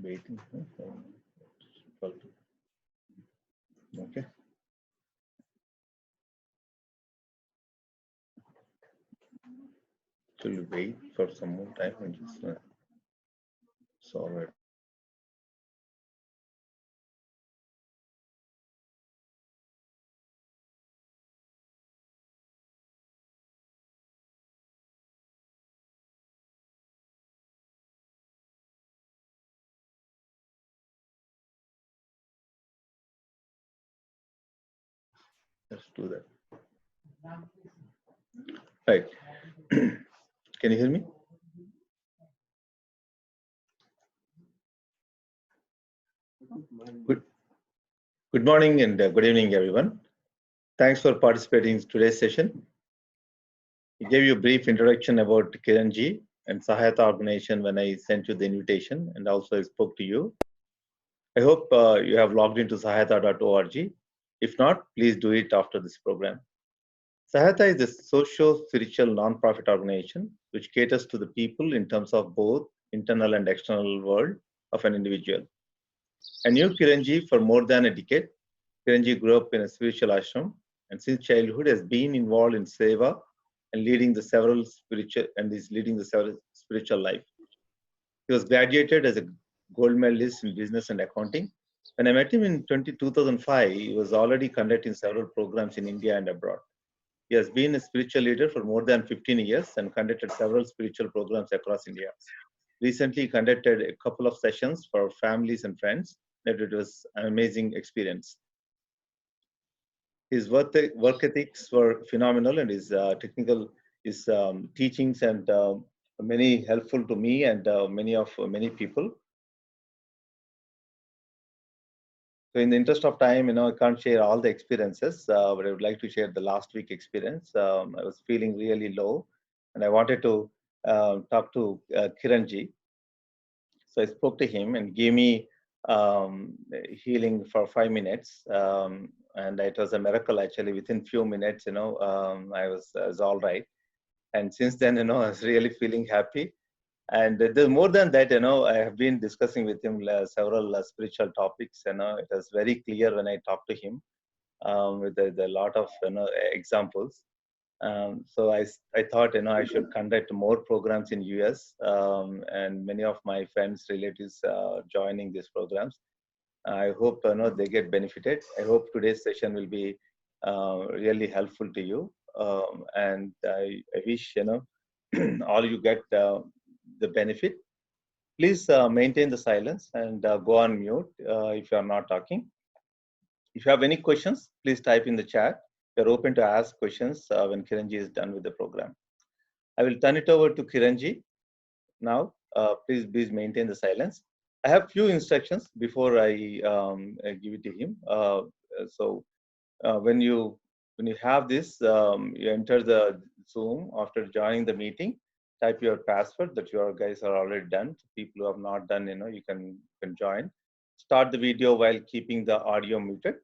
Waiting. Okay. Shall we wait for some more time and just solve it? Let's do that. Right. Can you hear me? Good morning and good evening, everyone. Thanks for participating in today's session. I gave you a brief introduction about Kiranji and Sahaayata Organization when I sent you the invitation, and also I spoke to you. I hope you have logged into sahaayata.org. If not, please do it after this program. Sahaayata is a socio-spiritual non-profit organization which caters to the people in terms of both internal and external world of an individual. I knew Kiranji for more than a decade. Kiranji grew up in a spiritual ashram and since childhood has been involved in Seva and is leading the several spiritual life. He was graduated as a gold medalist in business and accounting. When I met him in 2005, he was already conducting several programs in India and abroad. He has been a spiritual leader for more than 15 years and conducted several spiritual programs across India. Recently, he conducted a couple of sessions for families and friends, and it was an amazing experience. His work ethics were phenomenal, and his teachings and many helpful to me and many people. So in the interest of time, I can't share all the experiences, but I would like to share the last week experience. I was feeling really low, and I wanted to talk to Kiranji. So I spoke to him and gave me healing for 5 minutes, and it was a miracle actually. Within few minutes, I was all right. And since then, I was really feeling happy. And more than that, I have been discussing with him several spiritual topics. It was very clear when I talked to him with a lot of examples. So I thought I should conduct more programs in US, and many of my friends, relatives joining these programs. I hope they get benefited. I hope today's session will be really helpful to you, and I wish all you get the benefit. Please maintain the silence and go on mute if you are not talking. If you have any questions, please type in the chat. We are open to ask questions when Kiranji is done with the program. I will turn it over to Kiranji now. Please maintain the silence. I have few instructions before I give it to him. When you have this, you enter the Zoom after joining the meeting. Type your password that you guys are already done. People who have not done, you can join. Start the video while keeping the audio muted.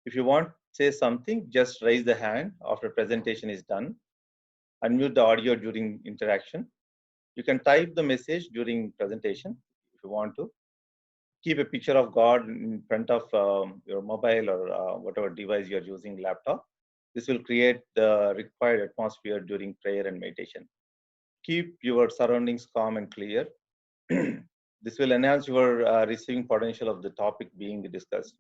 If you want to say something, just raise the hand after presentation is done. Unmute the audio during interaction. You can type the message during presentation if you want to. Keep a picture of God in front of your mobile or whatever device you're using, laptop. This will create the required atmosphere during prayer and meditation. Keep your surroundings calm and clear. This will enhance your receiving potential of the topic being discussed.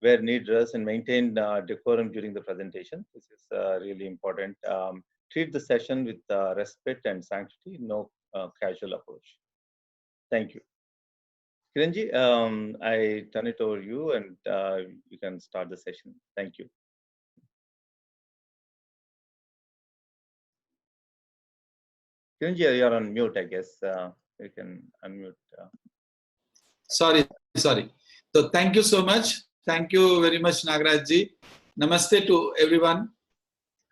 Wear neat-dress and maintain decorum during the presentation. This is really important. Treat the session with respect and sanctity, no casual approach. Thank you. Kiranji, I turn it over to you and you can start the session. Thank you. Kiranji, you're on mute, I guess. You can unmute. Sorry. So thank you so much. Thank you very much, Nagarajji. Namaste to everyone.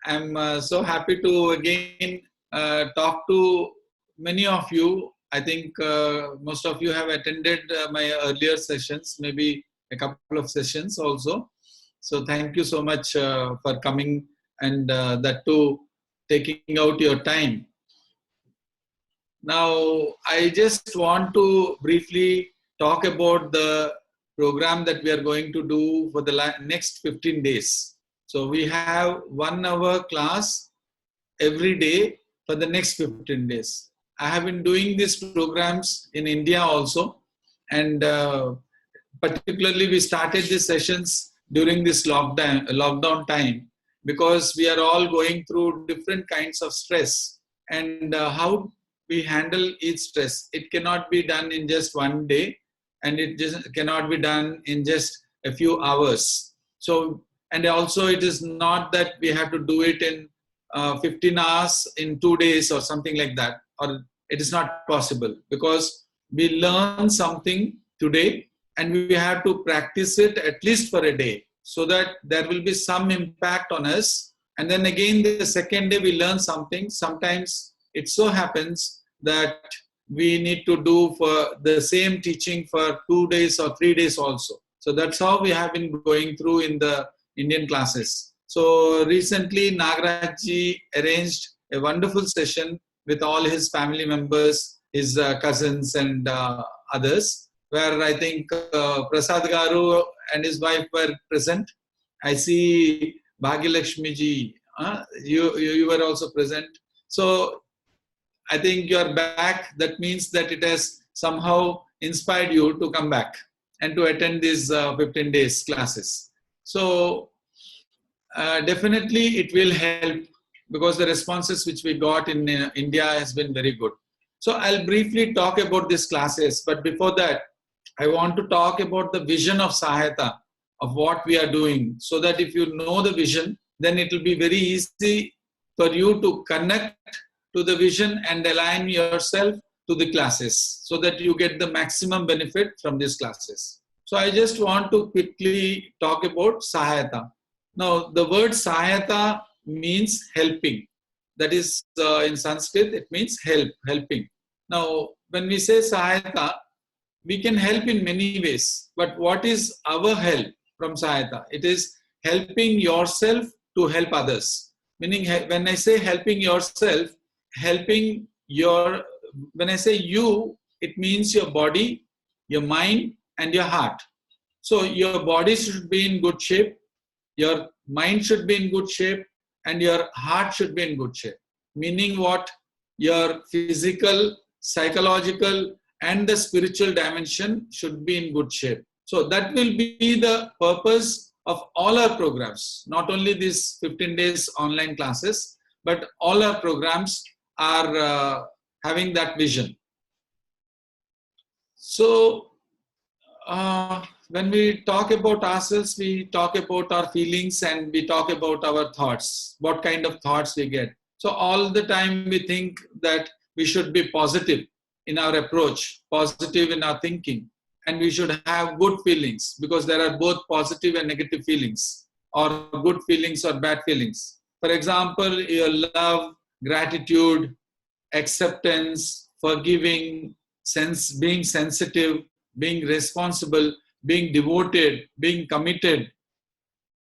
I'm so happy to again talk to many of you. I think most of you have attended my earlier sessions, maybe a couple of sessions also. So thank you so much for coming and that too taking out your time. Now, I just want to briefly talk about the program that we are going to do for the next 15 days. So we have 1 hour class every day for the next 15 days. I have been doing these programs in India also, and particularly we started these sessions during this lockdown time, because we are all going through different kinds of stress, and how we handle each stress. It cannot be done in just one day, and it just cannot be done in just a few hours. So, and also it is not that we have to do it in 15 hours in 2 days or something like that, or it is not possible, because we learn something today and we have to practice it at least for a day, so that there will be some impact on us. And then again, the second day we learn something. Sometimes it so happens that we need to do for the same teaching for 2 days or 3 days also. So that's how we have been going through in the Indian classes. So recently Nagarajji arranged a wonderful session with all his family members, his cousins and others, where I think Prasad Garu and his wife were present. I see Bhagyalakshmi ji, you were also present. So I think you are back. That means that it has somehow inspired you to come back and to attend these 15 days classes. So definitely it will help, because the responses which we got in India has been very good. So I'll briefly talk about these classes, but before that, I want to talk about the vision of Sahaayata, of what we are doing, so that if you know the vision, then it will be very easy for you to connect to the vision and align yourself to the classes, so that you get the maximum benefit from these classes. So I just want to quickly talk about Sahaayata. Now, the word Sahaayata means helping. That is, in Sanskrit, it means helping. Now, when we say Sahaayata, we can help in many ways. But what is our help from Sahaayata? It is helping yourself to help others. Meaning, when I say helping yourself, helping your, when I say you, it means your body, your mind, and your heart. So your body should be in good shape, your mind should be in good shape, and your heart should be in good shape. Meaning what? Your physical, psychological, and the spiritual dimension should be in good shape. So that will be the purpose of all our programs, not only these 15 days online classes, but all our programs are having that vision. So when we talk about ourselves, we talk about our feelings and we talk about our thoughts, what kind of thoughts we get. So all the time we think that we should be positive in our approach, positive in our thinking, and we should have good feelings, because there are both positive and negative feelings, or good feelings or bad feelings. For example, your love, gratitude, acceptance, forgiving, being sensitive, being responsible, being devoted, being committed.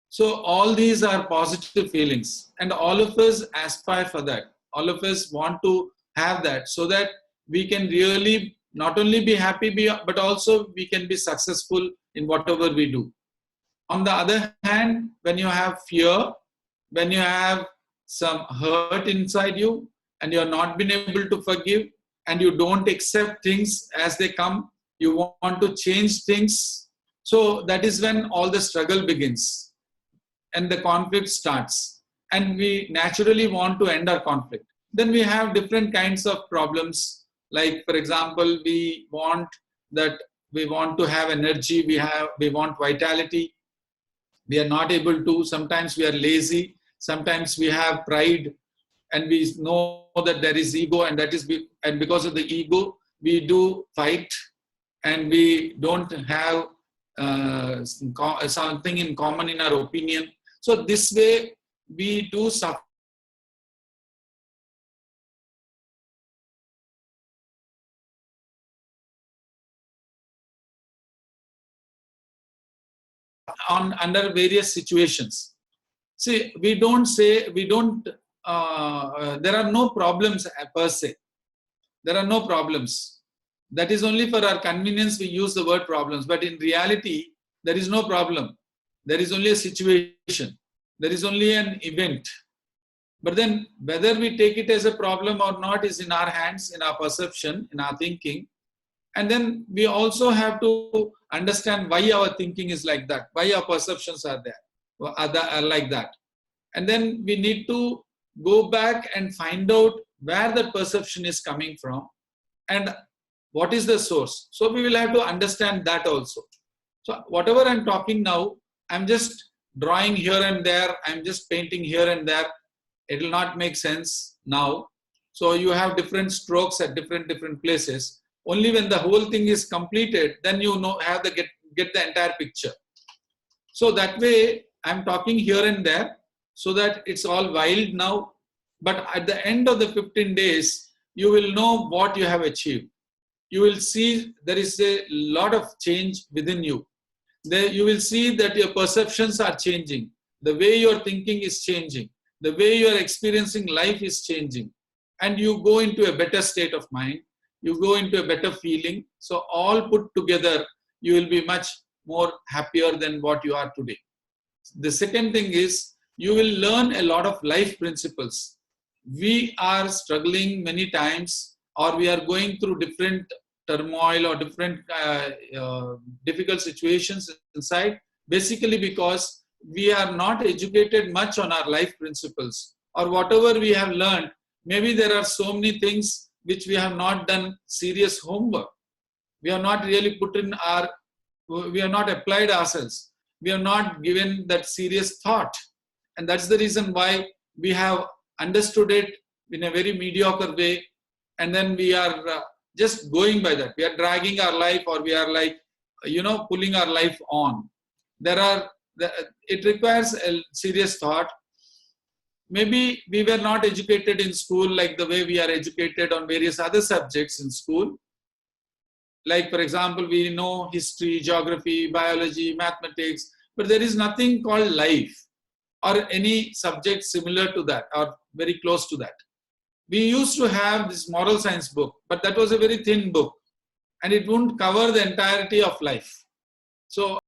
So all these are positive feelings, and all of us aspire for that. All of us want to have that, so that we can really not only be happy, but also we can be successful in whatever we do. On the other hand, when you have fear, when you have some hurt inside you, and you're not been able to forgive, and you don't accept things as they come, you want to change things. So that is when all the struggle begins and the conflict starts. And we naturally want to end our conflict. Then we have different kinds of problems. Like, for example, we want to have energy, we want vitality. We are not able to. Sometimes we are lazy. Sometimes we have pride, and we know that there is ego, and and because of the ego, we do fight, and we don't have something in common in our opinion. So this way, we do suffer under various situations. See, there are no problems per se. There are no problems. That is only for our convenience we use the word problems, but in reality, there is no problem. There is only a situation. There is only an event. But then whether we take it as a problem or not is in our hands, in our perception, in our thinking. And then we also have to understand why our thinking is like that, why our perceptions are there, are like that. And then we need to go back and find out where that perception is coming from and what is the source. So we will have to understand that also. So whatever I'm talking now, I'm just drawing here and there, I'm just painting here and there. It will not make sense now. So you have different strokes at different places. Only when the whole thing is completed, then you know have the get the entire picture. So that way, I'm talking here and there, so that it's all wild now. But at the end of the 15 days, you will know what you have achieved. You will see there is a lot of change within you. There you will see that your perceptions are changing. The way you're thinking is changing. The way you're experiencing life is changing. And you go into a better state of mind. You go into a better feeling. So all put together, you will be much more happier than what you are today. The second thing is, you will learn a lot of life principles. We are struggling many times, or we are going through different turmoil or different difficult situations inside, basically because we are not educated much on our life principles, or whatever we have learned. Maybe there are so many things which we have not done serious homework. We have not really we have not applied ourselves. We have not given that serious thought. And that's the reason why we have understood it in a very mediocre way. And then we are just going by that. We are dragging our life, or we are like, pulling our life on. It requires a serious thought. Maybe we were not educated in school like the way we are educated on various other subjects in school. Like, for example, we know history, geography, biology, mathematics, but there is nothing called life or any subject similar to that or very close to that. We used to have this moral science book, but that was a very thin book and it wouldn't cover the entirety of life. So